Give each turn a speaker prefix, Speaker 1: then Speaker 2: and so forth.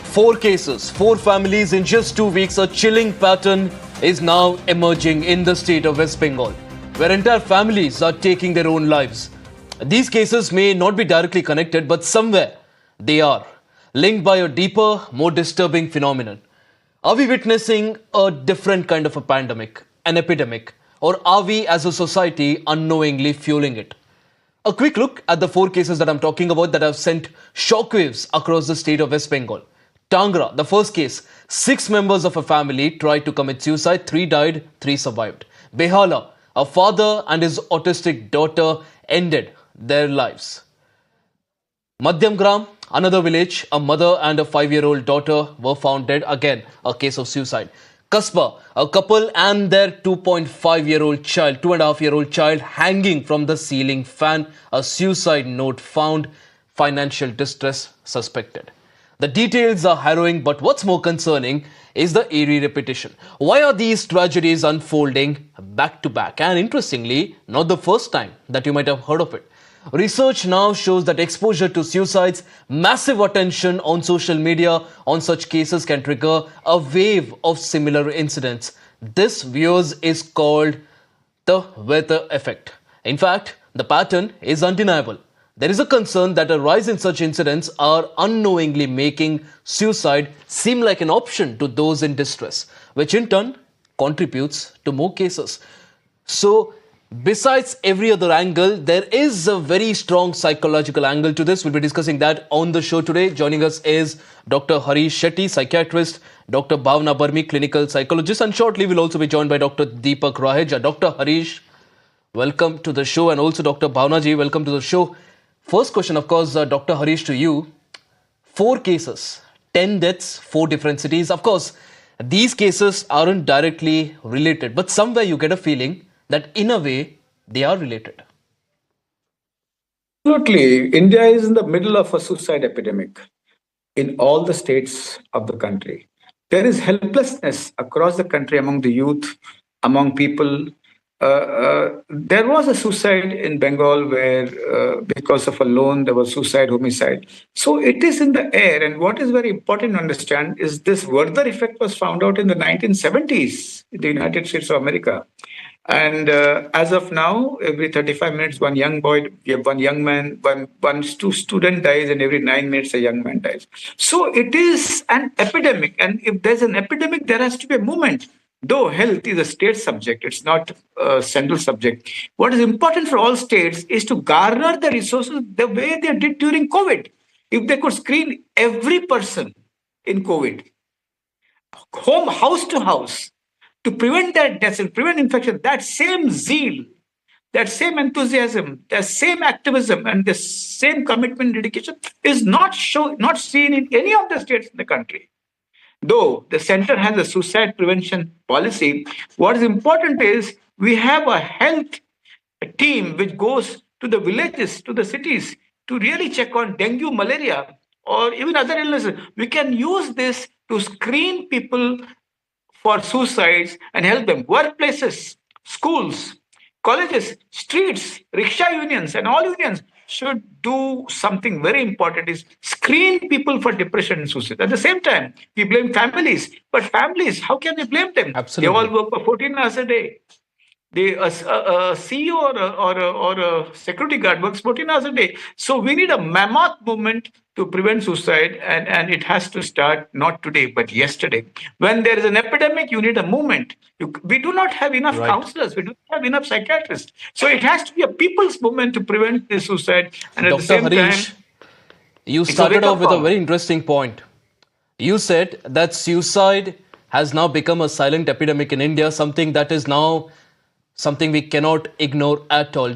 Speaker 1: Four cases, four families in just 2 weeks. A chilling pattern is now emerging in the state of West Bengal, where entire families are taking their own lives. These cases may not be directly connected, but somewhere they are, linked by a deeper, more disturbing phenomenon. Are we witnessing a different kind of a pandemic, an epidemic, or are we as a society unknowingly fueling it? A quick look at the four cases that I'm talking about that have sent shockwaves across the state of West Bengal. Tangra, the first case, 6 members of a family tried to commit suicide, 3 died, 3 survived. Behala, a father and his autistic daughter ended their lives. Madhyamgram, another village, a mother and a 5-year-old daughter were found dead, again a case of suicide. Kasba, a couple and their 2.5-year-old child, 2.5-year-old child hanging from the ceiling fan, a suicide note found, financial distress suspected. The details are harrowing, but what's more concerning is the eerie repetition. Why are these tragedies unfolding back to back? And interestingly, not the first time that you might have heard of it. Research now shows that exposure to suicides, massive attention on social media on such cases can trigger a wave of similar incidents. This, viewers, is called the weather effect. In fact, the pattern is undeniable. There is a concern that a rise in such incidents are unknowingly making suicide seem like an option to those in distress, which in turn contributes to more cases. So, besides every other angle, there is a very strong psychological angle to this. We'll be discussing that on the show today. Joining us is Dr. Harish Shetty, psychiatrist, Dr. Bhavna Barmi, clinical psychologist, and shortly we'll also be joined by Dr. Deepak Raheja. Dr. Harish, welcome to the show, and also Dr. Bhavna ji, welcome to the show. First question, of course, Dr. Harish, to you. 4 cases, 10 deaths, 4 different cities. Of course, these cases aren't directly related, but somewhere you get a feeling that in a way they are related.
Speaker 2: Absolutely. India is in the middle of a suicide epidemic in all the states of the country. There is helplessness across the country among the youth, among people. There was a suicide in Bengal where because of a loan there was suicide, homicide. So it is in the air, and what is very important to understand is this Werther effect was found out in the 1970s in the United States of America. And as of now, every 35 minutes, one young boy, one young man, one student dies, and every 9 minutes, a young man dies. So it is an epidemic. And if there's an epidemic, there has to be a movement. Though health is a state subject, it's not a central subject. What is important for all states is to garner the resources the way they did during COVID. If they could screen every person in COVID, house to house, to prevent that death and prevent infection, that same zeal, that same enthusiasm, that same activism, and the same commitment and dedication is not seen in any of the states in the country. Though the center has a suicide prevention policy, what is important is we have a health team which goes to the villages, to the cities, to really check on dengue, malaria, or even other illnesses. We can use this to screen people for suicides and help them. Workplaces, schools, colleges, streets, rickshaw unions, and all unions should do something very important, is screen people for depression and suicide. At the same time, we blame families. But families, how can we blame them?
Speaker 1: Absolutely.
Speaker 2: They all work for 14 hours a day. A CEO or a security guard works 14 hours a day. So we need a mammoth movement to prevent suicide, and it has to start not today, but yesterday. When there is an epidemic, you need a movement. We do not have enough counselors. We don't have enough psychiatrists. So it has to be a people's movement to prevent the suicide. And at
Speaker 1: Dr.
Speaker 2: the same
Speaker 1: Harish,
Speaker 2: time,
Speaker 1: you started off with a very interesting point. You said that suicide has now become a silent epidemic in India, something that is now something we cannot ignore at all.